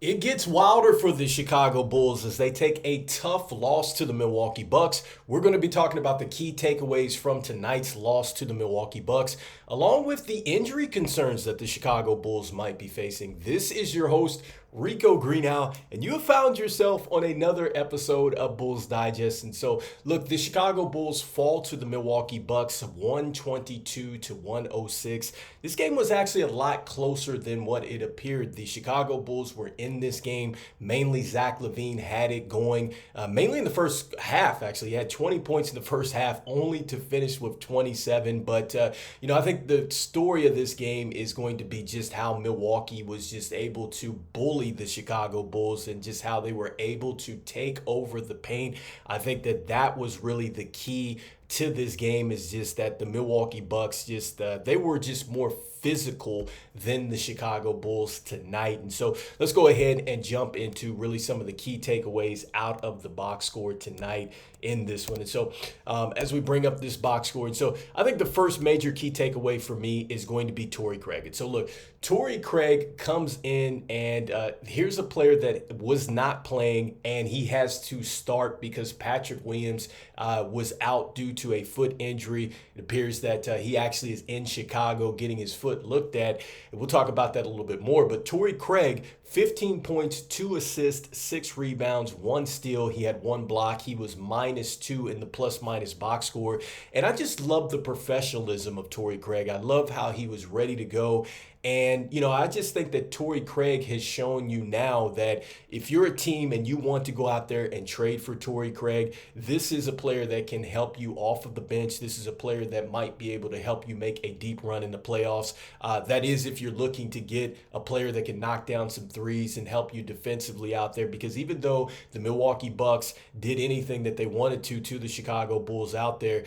It gets wilder for the Chicago Bulls as they take a tough loss to the Milwaukee Bucks. We're going to be talking about the key takeaways from tonight's loss to the Milwaukee Bucks, along with the injury concerns that the Chicago Bulls might be facing. This is your host, Rico Greenhowe, and you have found yourself on another episode of Bulls Digest. And so, look, the Chicago Bulls fall to the Milwaukee Bucks 122 to 106. This game was actually a lot closer than what it appeared. The Chicago Bulls were in this game. Mainly Zach LaVine had it going, mainly in the first half, actually. He had 20 points in the first half, only to finish with 27. But, I think the story of this game is going to be just how Milwaukee was just able to bully the Chicago Bulls and just how they were able to take over the paint. I think that was really the key to this game, is just that the Milwaukee Bucks they were just more physical than the Chicago Bulls tonight. And so let's go ahead and jump into really some of the key takeaways out of the box score tonight in this one. And so as we bring up this box score, and so I think the first major key takeaway for me is going to be Torrey Craig. And so look, Torrey Craig comes in, and here's a player that was not playing, and he has to start because Patrick Williams was out due to a foot injury. It appears that he actually is in Chicago getting his foot looked at. And we'll talk about that a little bit more. But Torrey Craig, 15 points, 2 assists, 6 rebounds, 1 steal. He had 1 block. He was -2 in the plus-minus box score. And I just love the professionalism of Torrey Craig. I love how he was ready to go. And, I just think that Torrey Craig has shown you now that if you're a team and you want to go out there and trade for Torrey Craig, this is a player that can help you off of the bench. This is a player that might be able to help you make a deep run in the playoffs. That is if you're looking to get a player that can knock down some threes and help you defensively out there. Because even though the Milwaukee Bucks did anything that they wanted to the Chicago Bulls out there,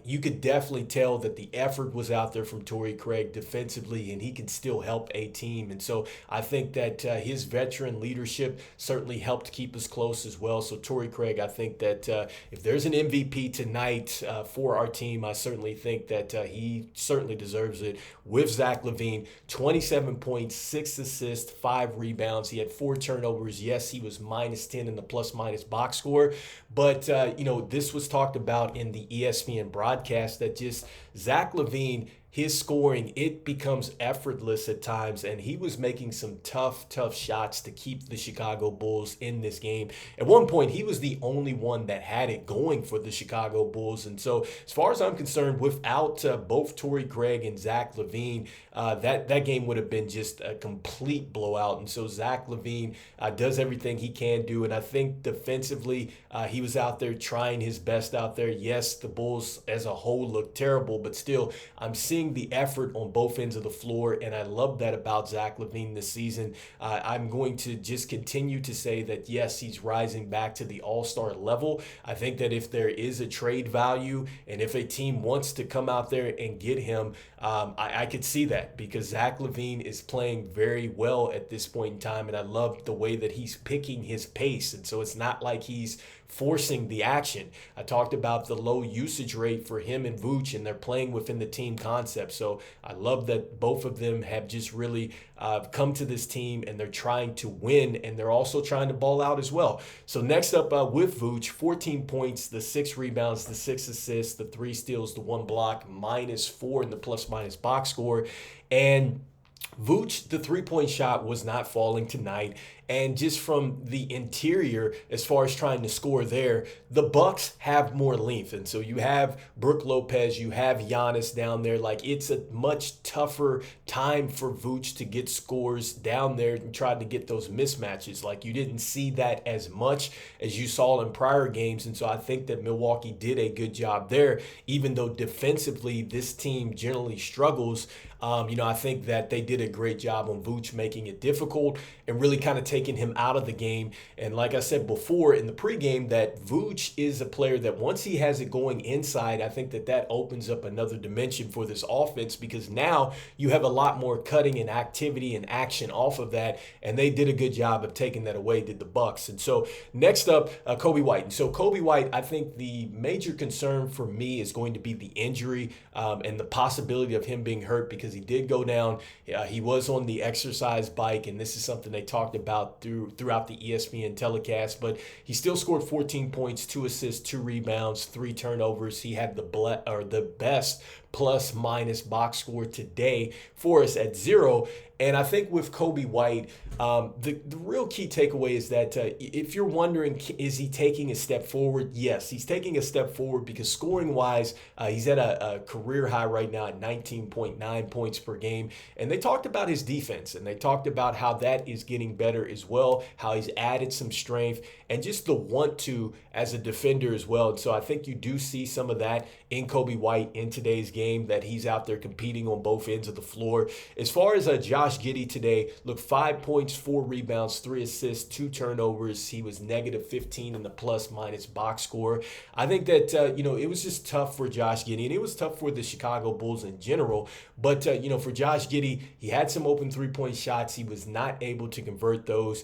you could definitely tell that the effort was out there from Torrey Craig defensively, and he can still help a team. And so I think that his veteran leadership certainly helped keep us close as well. So Torrey Craig, I think that if there's an MVP tonight for our team, I certainly think that he certainly deserves it. With Zach LaVine, 27 points, 6 assists, 5 rebounds. He had 4 turnovers. Yes, he was -10 in the plus-minus box score. But, this was talked about in the ESPN broadcast that just Zach LaVine, his scoring, it becomes effortless at times, and he was making some tough shots to keep the Chicago Bulls in this game. At one point, he was the only one that had it going for the Chicago Bulls. And so as far as I'm concerned, without both Torrey Craig and Zach LaVine, that game would have been just a complete blowout. And so Zach LaVine does everything he can do, and I think defensively he was out there trying his best out there. Yes, the Bulls as a whole look terrible, but still I'm seeing the effort on both ends of the floor, and I love that about Zach LaVine this season. I'm going to just continue to say that, yes, he's rising back to the all-star level. I think that if there is a trade value and if a team wants to come out there and get him, I could see that because Zach LaVine is playing very well at this point in time, and I love the way that he's picking his pace. And so it's not like he's forcing the action. I talked about the low usage rate for him and Vooch, and they're playing within the team concept. So I love that both of them have just really come to this team, and they're trying to win, and they're also trying to ball out as well. So next up with Vooch, 14 points, the 6 rebounds, the 6 assists, the 3 steals, the 1 block, -4 in the plus-minus box score. And Vooch, the 3-point shot was not falling tonight. And just from the interior, as far as trying to score there, the Bucks have more length. And so you have Brook Lopez, you have Giannis down there. Like, it's a much tougher time for Vooch to get scores down there and try to get those mismatches. Like, you didn't see that as much as you saw in prior games. And so I think that Milwaukee did a good job there, even though defensively this team generally struggles. I think that they did a great job on Vooch making it difficult and really kind of taking him out of the game. And like I said before in the pregame, that Vooch is a player that once he has it going inside, I think that opens up another dimension for this offense, because now you have a lot more cutting and activity and action off of that. And they did a good job of taking that away, did the Bucks. And so next up, Coby White. And so Coby White, I think the major concern for me is going to be the injury and the possibility of him being hurt, because because he did go down. He was on the exercise bike, and this is something they talked about throughout the ESPN telecast. But he still scored 14 points, 2 assists, 2 rebounds, 3 turnovers. He had the best plus-minus box score today for us at 0. And I think with Coby White, the real key takeaway is that if you're wondering, is he taking a step forward? Yes, he's taking a step forward because scoring-wise, he's at a career high right now at 19.9 points per game. And they talked about his defense, and they talked about how that is getting better as well, how he's added some strength, and just the want to as a defender as well. And so I think you do see some of that in Coby White in today's game, that he's out there competing on both ends of the floor. As far as Josh Giddey today, look, 5 points, 4 rebounds, 3 assists, 2 turnovers. He was negative 15 in the plus-minus box score. I think that, it was just tough for Josh Giddey, and it was tough for the Chicago Bulls in general. But, for Josh Giddey, he had some open three-point shots. He was not able to convert those.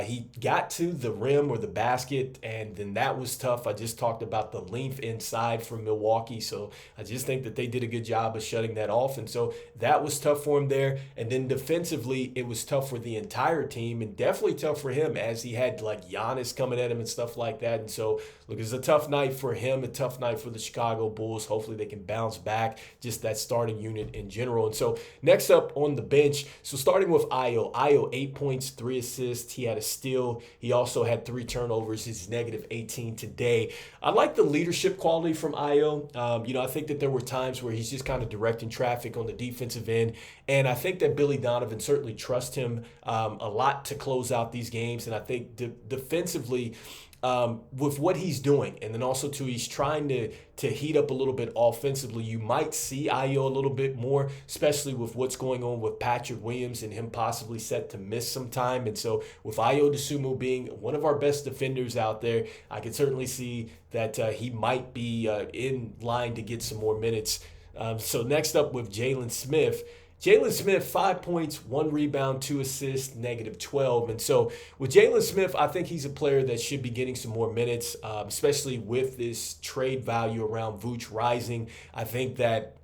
He got to the rim or the basket, and then that was tough. I just talked about the length inside from Milwaukee, so I just think that they did a good job of shutting that off, and so that was tough for him there. And then defensively, it was tough for the entire team, and definitely tough for him as he had like Giannis coming at him and stuff like that. And so, look, it's a tough night for him, a tough night for the Chicago Bulls. Hopefully they can bounce back, just that starting unit in general. And so next up on the bench, so starting with Ayo, 8 points, 3 assists. He had a steal. He also had 3 turnovers. He's negative 18 today. I like the leadership quality from Ayo. I think that there were times where he's just kind of directing traffic on the defensive end. And I think that Billy Donovan certainly trusts him a lot to close out these games. And I think defensively, with what he's doing, and then also too, he's trying to heat up a little bit offensively. You might see Ayo a little bit more, especially with what's going on with Patrick Williams and him possibly set to miss some time. And so with Ayo Dosunmu being one of our best defenders out there, I can certainly see that he might be in line to get some more minutes. So next up with Jalen Smith. Jalen Smith, 5 points, 1 rebound, 2 assists, negative 12. And so with Jalen Smith, I think he's a player that should be getting some more minutes, especially with this trade value around Vooch rising. I think that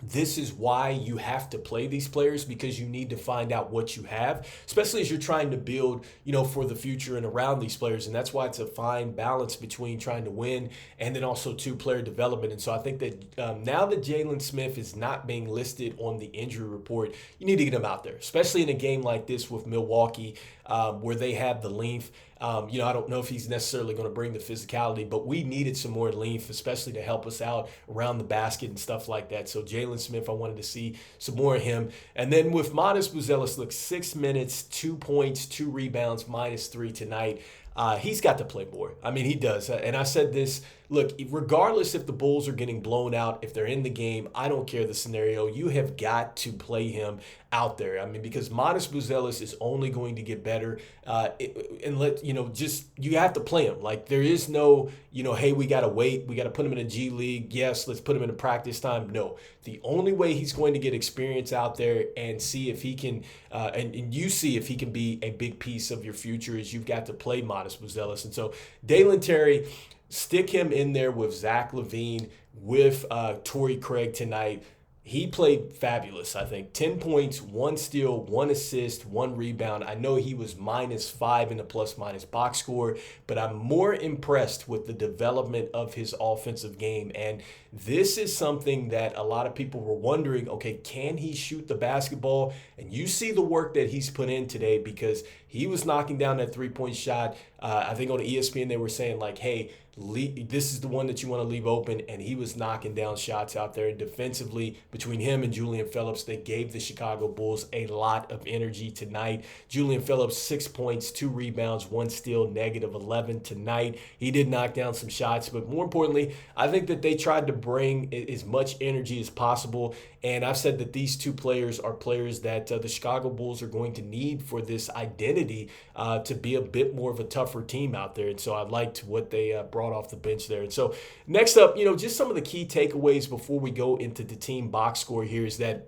this is why you have to play these players, because you need to find out what you have, especially as you're trying to build, for the future and around these players. And that's why it's a fine balance between trying to win and then also player development. And so I think that now that Jalen Smith is not being listed on the injury report, you need to get him out there, especially in a game like this with Milwaukee, where they have the length. I don't know if he's necessarily going to bring the physicality, but we needed some more length, especially to help us out around the basket and stuff like that. So Jalen Smith, I wanted to see some more of him. And then with Matas Buzelis, look, 6 minutes, 2 points, 2 rebounds, -3 tonight. He's got to play more. I mean, he does. And I said this, look, regardless if the Bulls are getting blown out, if they're in the game, I don't care the scenario. You have got to play him out there. I mean, because Matas Buzelis is only going to get better. You have to play him. Like, there is no, hey, we got to wait. We got to put him in a G League. Yes, let's put him in a practice time. No. The only way he's going to get experience out there and see if he can, and you see if he can be a big piece of your future, is you've got to play Matas Buzelis. And so Dalen Terry, stick him in there with Zach LaVine, with Torrey Craig tonight. He played fabulous, I think. 10 points, 1 steal, 1 assist, 1 rebound. I know he was -5 in the plus-minus box score, but I'm more impressed with the development of his offensive game. And this is something that a lot of people were wondering, okay, can he shoot the basketball? And you see the work that he's put in today, because he was knocking down that three-point shot. I think on ESPN they were saying, like, hey, this is the one that you want to leave open, and he was knocking down shots out there. And defensively, between him and Julian Phillips, they gave the Chicago Bulls a lot of energy tonight. Julian Phillips, 6 points, 2 rebounds, 1 steal, -11 tonight. He did knock down some shots, but more importantly, I think that they tried to bring as much energy as possible. And I've said that these two players are players that the Chicago Bulls are going to need for this identity to be a bit more of a tougher team out there. And so I liked what they brought off the bench there. And so next up, just some of the key takeaways before we go into the team box score here is that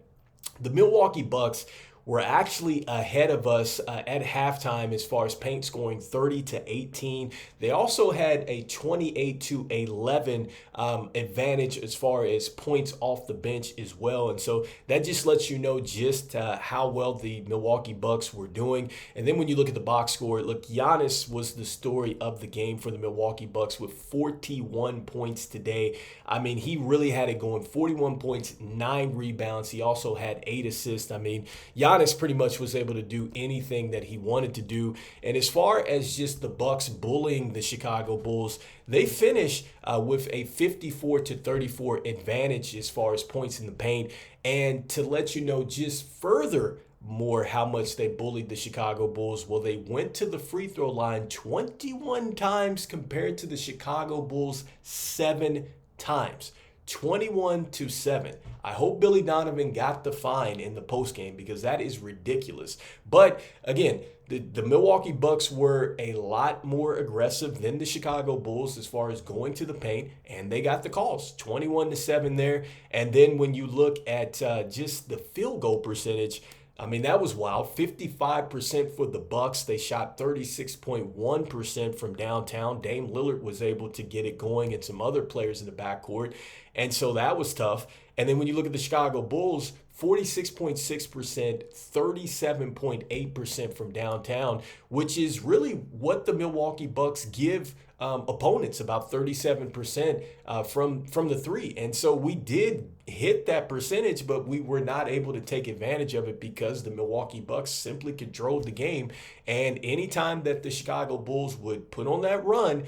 the Milwaukee Bucks were actually ahead of us at halftime as far as paint scoring, 30-18. They also had a 28-11 advantage as far as points off the bench as well. And so that just lets you know just how well the Milwaukee Bucks were doing. And then when you look at the box score, look, Giannis was the story of the game for the Milwaukee Bucks with 41 points today. I mean, he really had it going. 41 points, 9 rebounds. He also had 8 assists. I mean, Giannis pretty much was able to do anything that he wanted to do. And as far as just the Bucks bullying the Chicago Bulls, they finished with a 54-34 advantage as far as points in the paint. And to let you know just further more how much they bullied the Chicago Bulls, well, they went to the free throw line 21 times compared to the Chicago Bulls 7 times. 21-7. I hope Billy Donovan got the fine in the postgame because that is ridiculous. But again, the Milwaukee Bucks were a lot more aggressive than the Chicago Bulls as far as going to the paint, and they got the calls, 21-7 there. And then when you look at just the field goal percentage, I mean, that was wild. 55% for the Bucks. They shot 36.1% from downtown. Dame Lillard was able to get it going and some other players in the backcourt. And so that was tough. And then when you look at the Chicago Bulls, 46.6%, 37.8% from downtown, which is really what the Milwaukee Bucks give opponents, about 37% from the three. And so we did hit that percentage, but we were not able to take advantage of it because the Milwaukee Bucks simply controlled the game. And anytime that the Chicago Bulls would put on that run,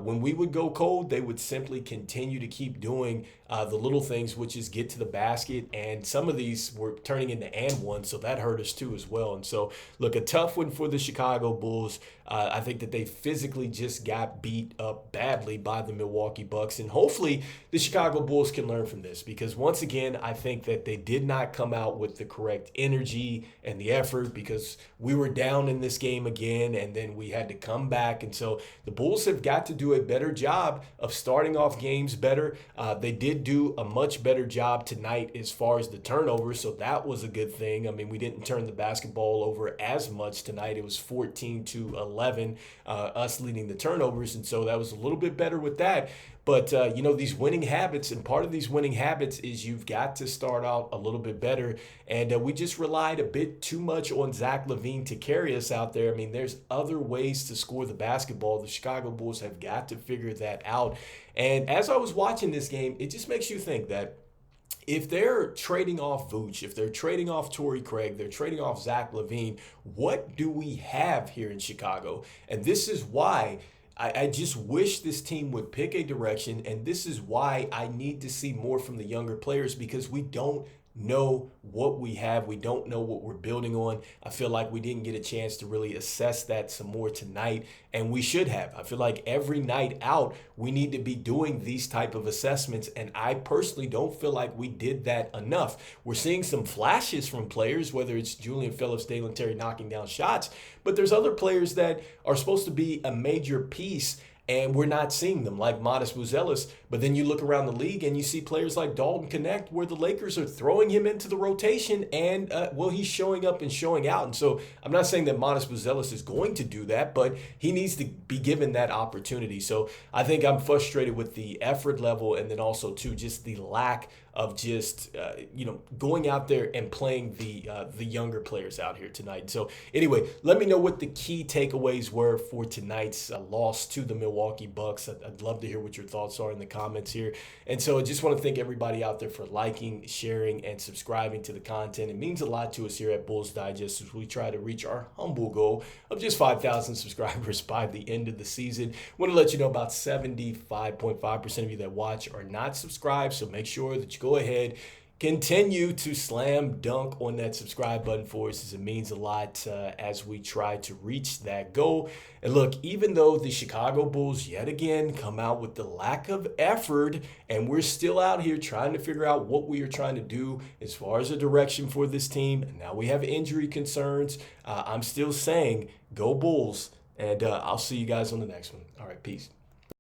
when we would go cold, they would simply continue to keep doing the little things, which is get to the basket. And some of these were turning into and one, so that hurt us too as well. And so, look, a tough one for the Chicago Bulls. I think that they physically just got beat up badly by the Milwaukee Bucks. And hopefully the Chicago Bulls can learn from this because, once again, I think that they did not come out with the correct energy and the effort because we were down in this game again and then we had to come back. And so the Bulls have got to do a better job of starting off games better. They did do a much better job tonight as far as the turnovers, so that was a good thing. I mean, we didn't turn the basketball over as much tonight. It was 14-11, us leading the turnovers, and so that was a little bit better with that. But, these winning habits, and part of these winning habits is you've got to start out a little bit better. And we just relied a bit too much on Zach LaVine to carry us out there. I mean, there's other ways to score the basketball. The Chicago Bulls have got to figure that out. And as I was watching this game, it just makes you think that if they're trading off Vooch, if they're trading off Torrey Craig, they're trading off Zach LaVine, what do we have here in Chicago? And this is why I just wish this team would pick a direction, and this is why I need to see more from the younger players because we don't know what we have. We don't know what we're building on. I feel like we didn't get a chance to really assess that some more tonight, and we should have. I feel like every night out, we need to be doing these type of assessments, and I personally don't feel like we did that enough. We're seeing some flashes from players, whether it's Julian Phillips, Dalen Terry knocking down shots, but there's other players that are supposed to be a major piece and we're not seeing them, like Modest Buzlies. But then you look around the league and you see players like Dalton Connect where the Lakers are throwing him into the rotation and, he's showing up and showing out. And so I'm not saying that Modest Buzlies is going to do that, but he needs to be given that opportunity. So I think I'm frustrated with the effort level and then also, too, just the lack of just, going out there and playing the younger players out here tonight. So anyway, let me know what the key takeaways were for tonight's loss to the Milwaukee Bucks. I'd love to hear what your thoughts are in the comments here. And so I just want to thank everybody out there for liking, sharing, and subscribing to the content. It means a lot to us here at Bulls Digest as we try to reach our humble goal of just 5,000 subscribers by the end of the season. I want to let you know about 75.5% of you that watch are not subscribed, so make sure that you go ahead, continue to slam dunk on that subscribe button for us, as it means a lot as we try to reach that goal. And look, even though the Chicago Bulls yet again come out with the lack of effort, and we're still out here trying to figure out what we are trying to do as far as a direction for this team, and now we have injury concerns, I'm still saying go Bulls, and I'll see you guys on the next one. All right, peace.